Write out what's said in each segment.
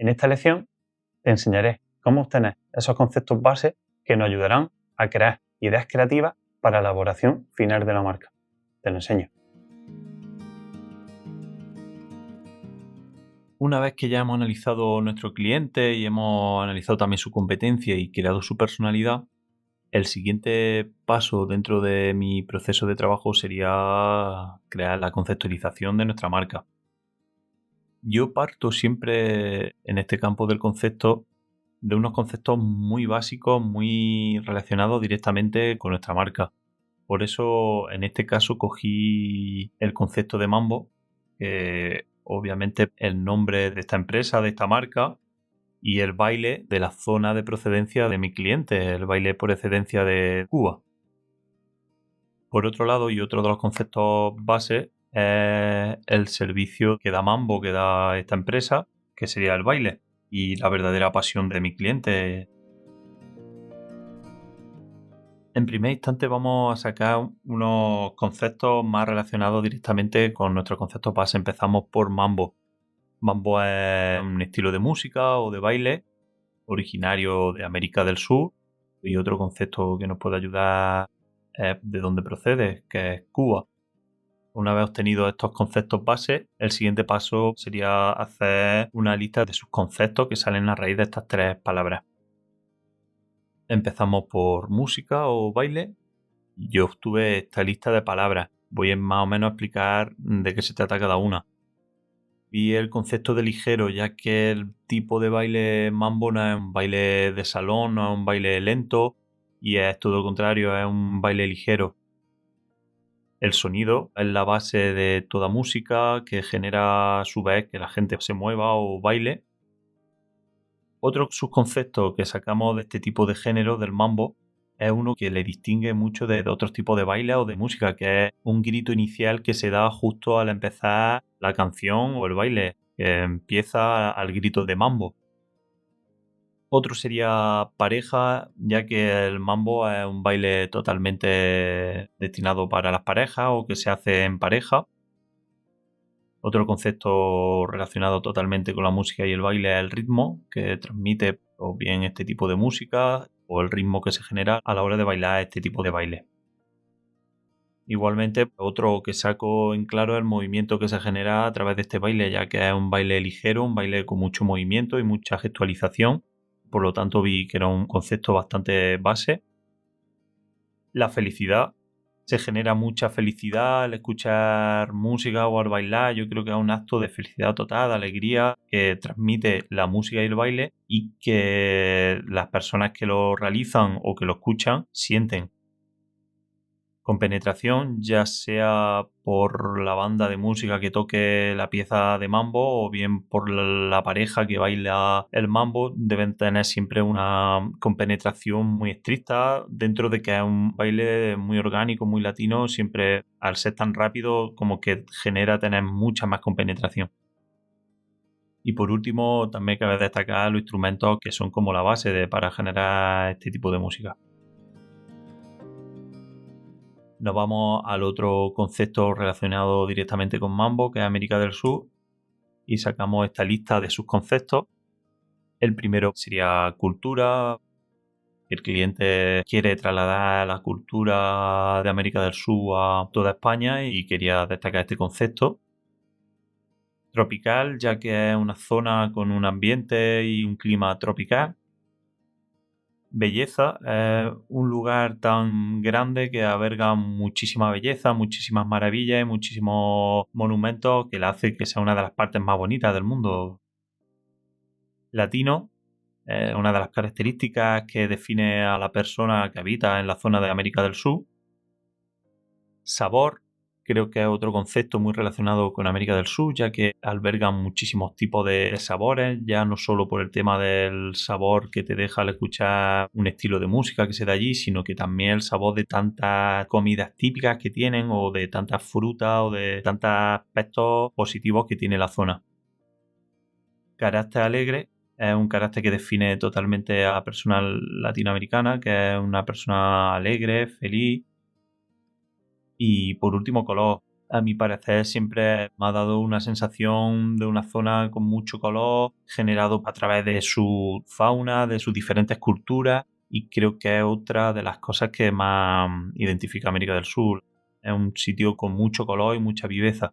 En esta lección te enseñaré cómo obtener esos conceptos base que nos ayudarán a crear ideas creativas para la elaboración final de la marca. Te lo enseño. Una vez que ya hemos analizado nuestro cliente y hemos analizado también su competencia y creado su personalidad, el siguiente paso dentro de mi proceso de trabajo sería crear la conceptualización de nuestra marca. Yo parto siempre en este campo del concepto de unos conceptos muy básicos, muy relacionados directamente con nuestra marca. Por eso, en este caso, cogí el concepto de Mambo, que obviamente el nombre de esta empresa, de esta marca, y el baile de la zona de procedencia de mi cliente, el baile por excelencia de Cuba. Por otro lado, y otro de los conceptos base, es el servicio que da Mambo, que da esta empresa, que sería el baile, y la verdadera pasión de mi cliente. En primer instante vamos a sacar unos conceptos más relacionados directamente con nuestros conceptos base. Empezamos por Mambo. Mambo es un estilo de música o de baile originario de América del Sur, y otro concepto que nos puede ayudar es de dónde procede, que es Cuba. Una vez obtenidos estos conceptos base, el siguiente paso sería hacer una lista de sus conceptos que salen a raíz de estas tres palabras. Empezamos por música o baile. Yo obtuve esta lista de palabras. Voy más o menos a explicar de qué se trata cada una. Vi el concepto de ligero, ya que el tipo de baile mambo no es un baile de salón, no es un baile lento, y es todo lo contrario, es un baile ligero. El sonido es la base de toda música que genera a su vez que la gente se mueva o baile. Otro subconcepto que sacamos de este tipo de género del mambo es uno que le distingue mucho de otros tipos de baile o de música, que es un grito inicial que se da justo al empezar la canción o el baile, que empieza al grito de mambo. Otro sería pareja, ya que el mambo es un baile totalmente destinado para las parejas o que se hace en pareja. Otro concepto relacionado totalmente con la música y el baile es el ritmo que transmite o bien este tipo de música o el ritmo que se genera a la hora de bailar este tipo de baile. Igualmente, otro que saco en claro es el movimiento que se genera a través de este baile, ya que es un baile ligero, un baile con mucho movimiento y mucha gestualización. Por lo tanto, vi que era un concepto bastante base. La felicidad. Se genera mucha felicidad al escuchar música o al bailar. Yo creo que es un acto de felicidad total, de alegría que transmite la música y el baile y que las personas que lo realizan o que lo escuchan sienten. Con penetración, ya sea por la banda de música que toque la pieza de mambo o bien por la pareja que baila el mambo, deben tener siempre una compenetración muy estricta dentro de que es un baile muy orgánico, muy latino, siempre al ser tan rápido como que genera tener mucha más compenetración. Y por último, también cabe destacar los instrumentos que son como la base para generar este tipo de música. Nos vamos al otro concepto relacionado directamente con Mambo, que es América del Sur, y sacamos esta lista de sus conceptos. El primero sería cultura. El cliente quiere trasladar la cultura de América del Sur a toda España y quería destacar este concepto. Tropical, ya que es una zona con un ambiente y un clima tropical. Belleza es un lugar tan grande que alberga muchísima belleza, muchísimas maravillas y muchísimos monumentos que le hace que sea una de las partes más bonitas del mundo. Latino es una de las características que define a la persona que habita en la zona de América del Sur. Sabor, creo que es otro concepto muy relacionado con América del Sur, ya que albergan muchísimos tipos de sabores, ya no solo por el tema del sabor que te deja al escuchar un estilo de música que se da allí, sino que también el sabor de tantas comidas típicas que tienen o de tantas frutas o de tantos aspectos positivos que tiene la zona. Carácter alegre es un carácter que define totalmente a la persona latinoamericana, que es una persona alegre, feliz. Y por último, color. a mi parecer siempre me ha dado una sensación de una zona con mucho color, generado a través de su fauna, de sus diferentes culturas, y creo que es otra de las cosas que más identifica América del Sur. Es un sitio con mucho color y mucha viveza.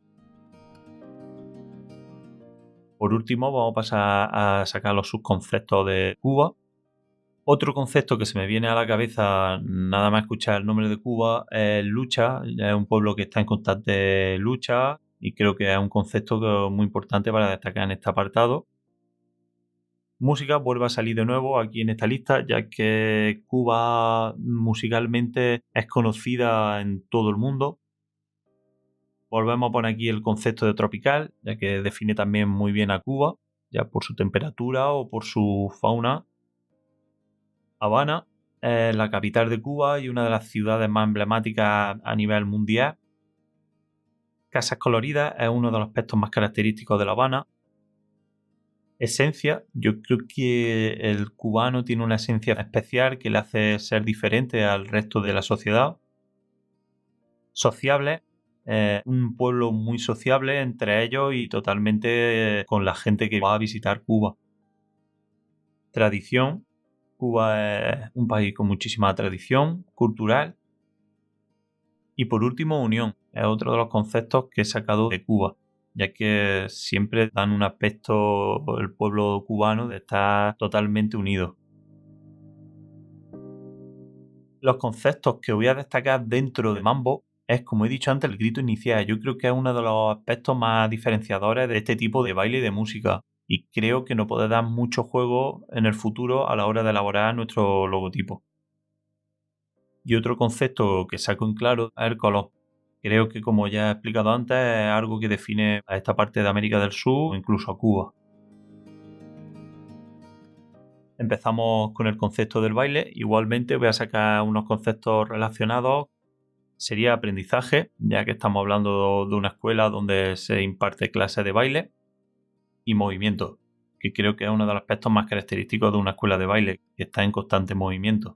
Por último, vamos a pasar a sacar los subconceptos de Cuba. Otro concepto que se me viene a la cabeza nada más escuchar el nombre de Cuba es lucha. Es un pueblo que está en constante lucha y creo que es un concepto muy importante para destacar en este apartado. Música vuelve a salir de nuevo aquí en esta lista, ya que Cuba musicalmente es conocida en todo el mundo. Volvemos a poner aquí el concepto de tropical, ya que define también muy bien a Cuba, ya por su temperatura o por su fauna. Habana es la capital de Cuba y una de las ciudades más emblemáticas a nivel mundial. Casas coloridas es uno de los aspectos más característicos de La Habana. Esencia, yo creo que el cubano tiene una esencia especial que le hace ser diferente al resto de la sociedad. Sociable, un pueblo muy sociable entre ellos y totalmente con la gente que va a visitar Cuba. Tradición, Cuba es un país con muchísima tradición cultural. Y por último, unión, es otro de los conceptos que he sacado de Cuba, ya que siempre dan un aspecto, el pueblo cubano, de estar totalmente unido. Los conceptos que voy a destacar dentro de Mambo es, como he dicho antes, el grito inicial. Yo creo que es uno de los aspectos más diferenciadores de este tipo de baile y de música. Y creo que nos puede dar mucho juego en el futuro a la hora de elaborar nuestro logotipo. Y otro concepto que saco en claro es el color. Creo que, como ya he explicado antes, es algo que define a esta parte de América del Sur o incluso a Cuba. Empezamos con el concepto del baile. Igualmente voy a sacar unos conceptos relacionados. Sería aprendizaje, ya que estamos hablando de una escuela donde se imparte clases de baile. Y movimiento, que creo que es uno de los aspectos más característicos de una escuela de baile, que está en constante movimiento.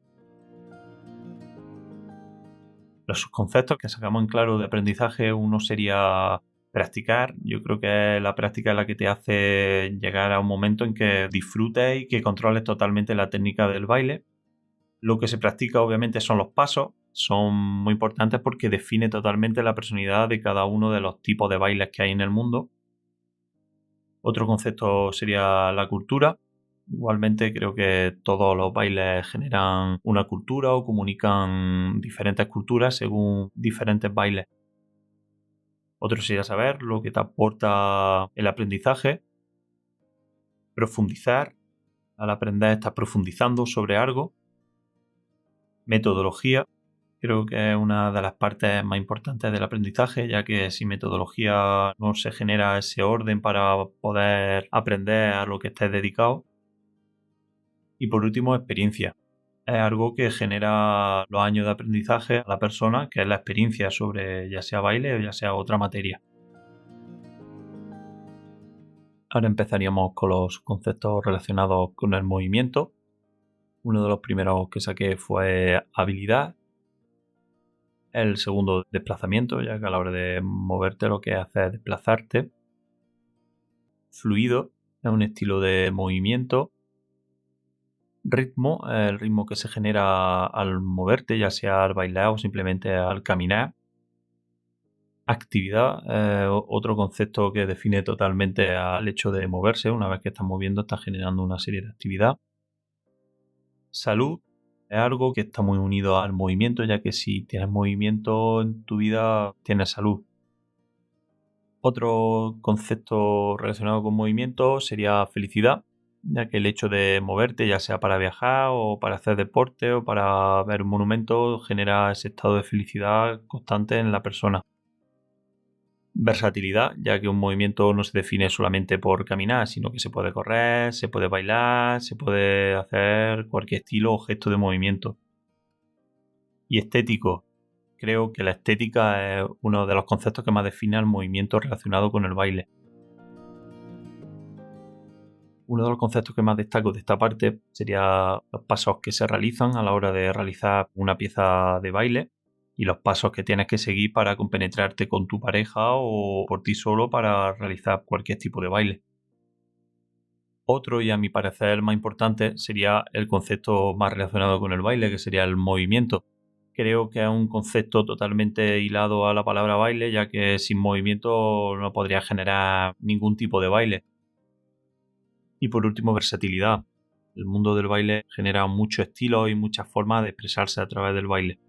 Los subconceptos que sacamos en claro de aprendizaje, uno sería practicar. Yo creo que la práctica es la que te hace llegar a un momento en que disfrutes y que controles totalmente la técnica del baile. Lo que se practica obviamente son los pasos, son muy importantes porque define totalmente la personalidad de cada uno de los tipos de bailes que hay en el mundo. Otro concepto sería la cultura. Igualmente creo que todos los bailes generan una cultura o comunican diferentes culturas según diferentes bailes. Otro sería saber lo que te aporta el aprendizaje. Profundizar. Al aprender estás profundizando sobre algo. Metodología. Creo que es una de las partes más importantes del aprendizaje, ya que sin metodología no se genera ese orden para poder aprender a lo que estés dedicado. Y por último, experiencia. Es algo que genera los años de aprendizaje a la persona, que es la experiencia sobre ya sea baile o ya sea otra materia. Ahora empezaríamos con los conceptos relacionados con el movimiento. Uno de los primeros que saqué fue habilidad. El segundo, desplazamiento, ya que a la hora de moverte lo que hace es desplazarte. Fluido es un estilo de movimiento. Ritmo, el ritmo que se genera al moverte, ya sea al bailar o simplemente al caminar. Actividad, otro concepto que define totalmente al hecho de moverse. Una vez que estás moviendo, estás generando una serie de actividad. Salud es algo que está muy unido al movimiento, ya que si tienes movimiento en tu vida, tienes salud. Otro concepto relacionado con movimiento sería felicidad, ya que el hecho de moverte, ya sea para viajar o para hacer deporte o para ver un monumento, genera ese estado de felicidad constante en la persona. Versatilidad, ya que un movimiento no se define solamente por caminar, sino que se puede correr, se puede bailar, se puede hacer cualquier estilo o gesto de movimiento. Y estético. Creo que la estética es uno de los conceptos que más define el movimiento relacionado con el baile. Uno de los conceptos que más destaco de esta parte sería los pasos que se realizan a la hora de realizar una pieza de baile. y los pasos que tienes que seguir para compenetrarte con tu pareja o por ti solo para realizar cualquier tipo de baile. Otro, y a mi parecer más importante, sería el concepto más relacionado con el baile, que sería el movimiento. Creo que es un concepto totalmente hilado a la palabra baile, ya que sin movimiento no podría generar ningún tipo de baile. Y por último, versatilidad. El mundo del baile genera muchos estilos y muchas formas de expresarse a través del baile.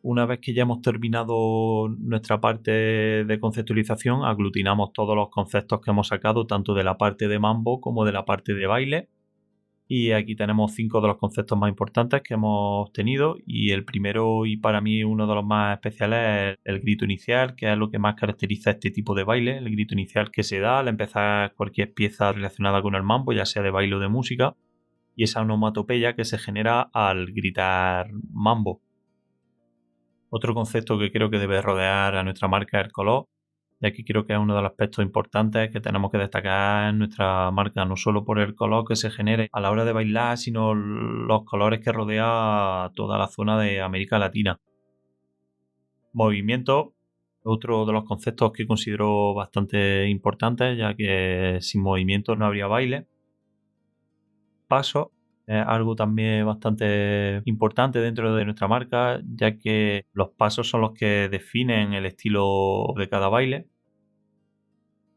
Una vez que ya hemos terminado nuestra parte de conceptualización, aglutinamos todos los conceptos que hemos sacado, tanto de la parte de mambo como de la parte de baile. Y aquí tenemos 5 de los conceptos más importantes que hemos tenido. Y el primero, y para mí uno de los más especiales, es el grito inicial, que es lo que más caracteriza este tipo de baile. El grito inicial que se da al empezar cualquier pieza relacionada con el mambo, ya sea de baile o de música. Y esa onomatopeya que se genera al gritar mambo. Otro concepto que creo que debe rodear a nuestra marca es el color, ya que creo que es uno de los aspectos importantes que tenemos que destacar en nuestra marca, no solo por el color que se genere a la hora de bailar, sino los colores que rodea toda la zona de América Latina. Movimiento, otro de los conceptos que considero bastante importantes, ya que sin movimiento no habría baile. Paso, es algo también bastante importante dentro de nuestra marca, ya que los pasos son los que definen el estilo de cada baile.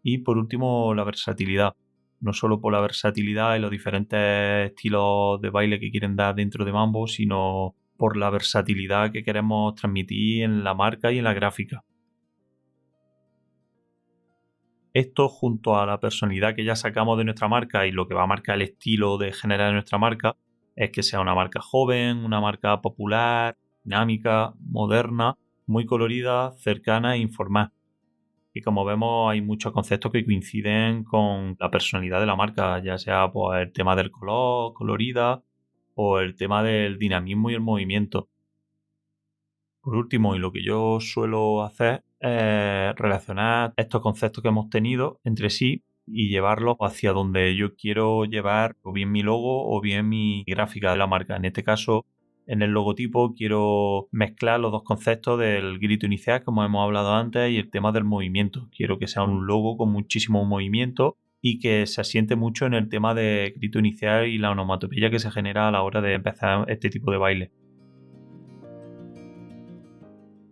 Y por último, la versatilidad. No solo por la versatilidad y los diferentes estilos de baile que quieren dar dentro de Mambo, sino por la versatilidad que queremos transmitir en la marca y en la gráfica. Esto, junto a la personalidad que ya sacamos de nuestra marca y lo que va a marcar el estilo de generar nuestra marca, es que sea una marca joven, una marca popular, dinámica, moderna, muy colorida, cercana e informal. Y como vemos, hay muchos conceptos que coinciden con la personalidad de la marca, ya sea pues, el tema del color, colorida, o el tema del dinamismo y el movimiento. Por último, y lo que yo suelo hacer es relacionar estos conceptos que hemos tenido entre sí y llevarlos hacia donde yo quiero llevar o bien mi logo o bien mi gráfica de la marca. En este caso, en el logotipo quiero mezclar los dos conceptos del grito inicial, como hemos hablado antes, y el tema del movimiento. Quiero que sea un logo con muchísimo movimiento y que se asiente mucho en el tema de grito inicial y la onomatopeya que se genera a la hora de empezar este tipo de baile.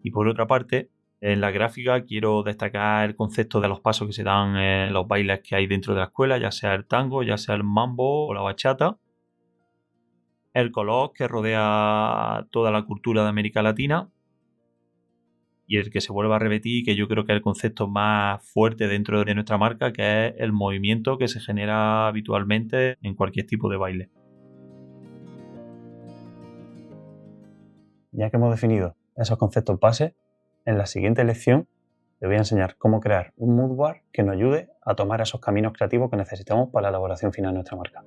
Y por otra parte, en la gráfica quiero destacar el concepto de los pasos que se dan en los bailes que hay dentro de la escuela, ya sea el tango, ya sea el mambo o la bachata. El color que rodea toda la cultura de América Latina. Y el que se vuelve a repetir, que yo creo que es el concepto más fuerte dentro de nuestra marca, que es el movimiento que se genera habitualmente en cualquier tipo de baile. Ya que hemos definido esos conceptos base, en la siguiente lección te voy a enseñar cómo crear un mood board que nos ayude a tomar esos caminos creativos que necesitamos para la elaboración final de nuestra marca.